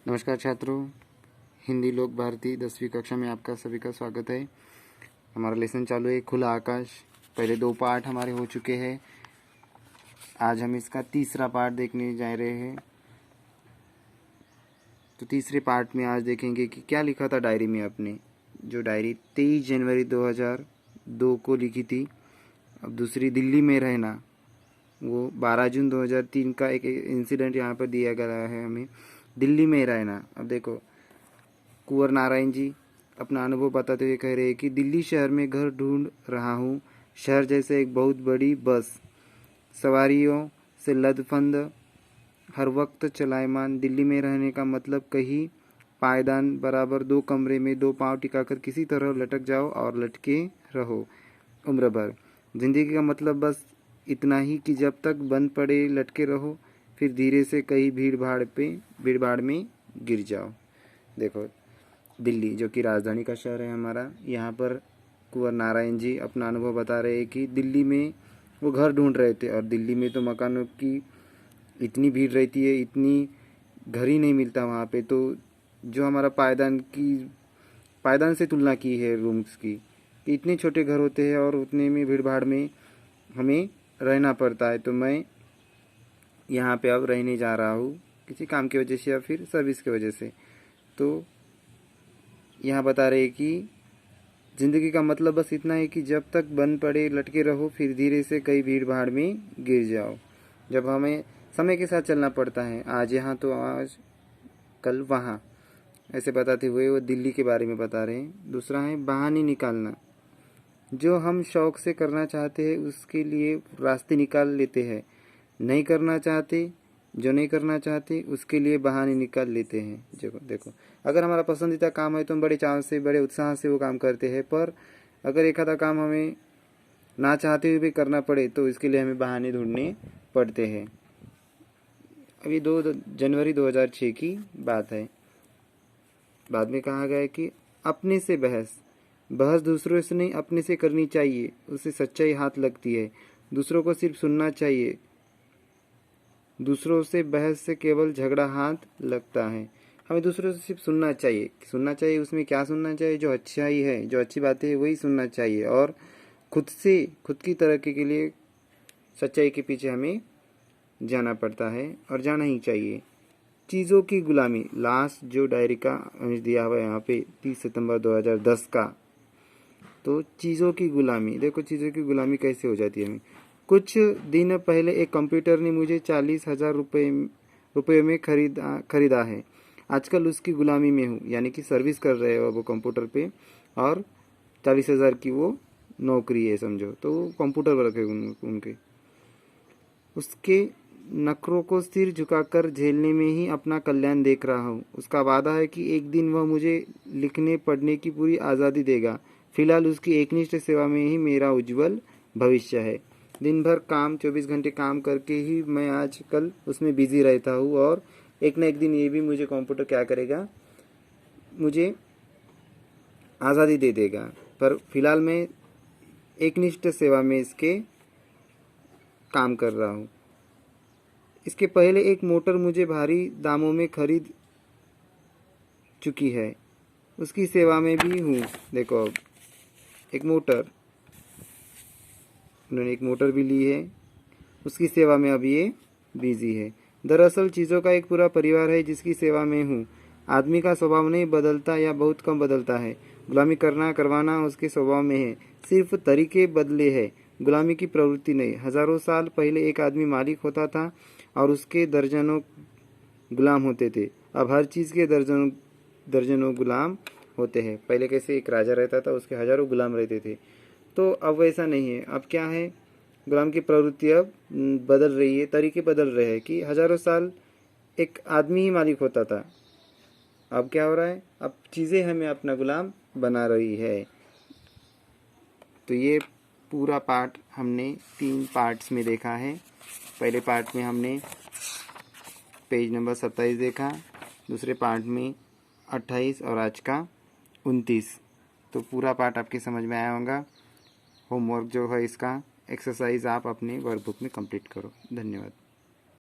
नमस्कार छात्रों, हिंदी लोक भारती 10वीं कक्षा में आपका सभी का स्वागत है। हमारा लेसन चालू है खुला आकाश। पहले 2 पार्ट हमारे हो चुके हैं। आज हम इसका तीसरा पार्ट देखने जा रहे हैं। तो तीसरे पार्ट में आज देखेंगे कि क्या लिखा था डायरी में अपने। जो डायरी 23 जनवरी 2002 को लिखी थी। अब दूसरी दिल्ली में रहना, वो 12 जून 2003 का एक इंसिडेंट यहाँ पर दिया गया है हमें। दिल्ली में रहना, अब देखो कुंवर नारायण जी अपना अनुभव बताते हुए कह रहे हैं कि दिल्ली शहर में घर ढूंढ रहा हूँ। शहर जैसे एक बहुत बड़ी बस, सवारियों से लदफंद, हर वक्त चलायमान। दिल्ली में रहने का मतलब कहीं पायदान बराबर 2 कमरे में 2 पाँव टिकाकर किसी तरह लटक जाओ और लटके रहो उम्र भर। जिंदगी का मतलब बस इतना ही कि जब तक बंद पड़े लटके रहो, फिर धीरे से कहीं भीड़ भाड़ में गिर जाओ। देखो दिल्ली जो कि राजधानी का शहर है हमारा, यहाँ पर कुंवर नारायण जी अपना अनुभव बता रहे हैं कि दिल्ली में वो घर ढूंढ रहे थे और दिल्ली में तो मकानों की इतनी भीड़ रहती है, इतनी घर ही नहीं मिलता वहाँ पे। तो जो हमारा पायदान से तुलना की है रूम्स की, कि इतने छोटे घर होते हैं और उतने में भीड़ भाड़ में हमें रहना पड़ता है। तो मैं यहाँ पे अब रहने जा रहा हूँ किसी काम की वजह से या फिर सर्विस की वजह से। तो यहाँ बता रहे कि ज़िंदगी का मतलब बस इतना है कि जब तक बंद पड़े लटके रहो, फिर धीरे से कई भीड़ भाड़ में गिर जाओ। जब हमें समय के साथ चलना पड़ता है, आज यहाँ तो आज कल वहाँ, ऐसे बताते हुए वो दिल्ली के बारे में बता रहे हैं। दूसरा है बहाने निकालना। जो हम शौक से करना चाहते हैं उसके लिए रास्ते निकाल लेते हैं। जो नहीं करना चाहते उसके लिए बहाने निकाल लेते हैं। देखो अगर हमारा पसंदीदा काम है तो हम बड़े चाव से बड़े उत्साह से वो काम करते हैं, पर अगर एक आधा काम हमें ना चाहते हुए भी करना पड़े तो इसके लिए हमें बहाने ढूंढने पड़ते हैं। अभी 2 जनवरी 2006 की बात है। बाद में कहा गया है कि अपने से बहस दूसरों से नहीं अपने से करनी चाहिए, उससे सच्चाई हाथ लगती है। दूसरों को सिर्फ सुनना चाहिए, दूसरों से बहस से केवल झगड़ा हाथ लगता है। हमें दूसरों से सिर्फ सुनना चाहिए। उसमें क्या सुनना चाहिए? जो अच्छा ही है, जो अच्छी बातें है वही सुनना चाहिए। और खुद की तरक्की के लिए सच्चाई के पीछे हमें जाना पड़ता है और जाना ही चाहिए। चीज़ों की गुलामी, लास्ट जो डायरी का दिया हुआ है यहाँ पे 30 सितंबर 2010 का। तो चीज़ों की गुलामी, देखो चीज़ों की गुलामी कैसे हो जाती है हमें। कुछ दिन पहले एक कंप्यूटर ने मुझे 40,000 रुपये में खरीदा है। आजकल उसकी गुलामी में हूँ, यानी कि सर्विस कर रहे हो वो कंप्यूटर पे, और 40,000 की वो नौकरी है समझो। तो वो कंप्यूटर वर्क है उनके। उसके नखरों को सिर झुकाकर झेलने में ही अपना कल्याण देख रहा हूँ। उसका वादा है कि एक दिन वह मुझे लिखने पढ़ने की पूरी आज़ादी देगा। फिलहाल उसकी एकनिष्ठ सेवा में ही मेरा उज्जवल भविष्य है। दिन भर काम, 24 घंटे काम करके ही मैं आजकल उसमें बिजी रहता हूँ, और एक न एक दिन ये भी मुझे कंप्यूटर क्या करेगा, मुझे आज़ादी दे देगा। पर फिलहाल मैं एकनिष्ठ सेवा में इसके काम कर रहा हूँ। इसके पहले एक मोटर मुझे भारी दामों में खरीद चुकी है, उसकी सेवा में भी हूँ। देखो अब उन्होंने एक मोटर भी ली है, उसकी सेवा में अब ये बिजी है। दरअसल चीज़ों का एक पूरा परिवार है जिसकी सेवा में हूँ। आदमी का स्वभाव नहीं बदलता या बहुत कम बदलता है। गुलामी करवाना उसके स्वभाव में है, सिर्फ तरीके बदले हैं। गुलामी की प्रवृत्ति नहीं। हजारों साल पहले एक आदमी मालिक होता था और उसके दर्जनों गुलाम होते थे। अब हर चीज़ के दर्जनों गुलाम होते हैं। पहले कैसे एक राजा रहता था, उसके हजारों गुलाम रहते थे। तो अब वैसा नहीं है। अब क्या है, गुलाम की प्रवृत्ति अब बदल रही है, तरीके बदल रहे हैं। कि हजारों साल एक आदमी ही मालिक होता था, अब क्या हो रहा है, अब चीज़ें हमें अपना गुलाम बना रही है। तो ये पूरा पार्ट हमने 3 पार्ट्स में देखा है। पहले पार्ट में हमने पेज नंबर 27 देखा, दूसरे पार्ट में 28 और आज का 29। तो पूरा पार्ट आपके समझ में आया होगा। होमवर्क जो है इसका एक्सरसाइज आप अपने वर्कबुक में कंप्लीट करो। धन्यवाद।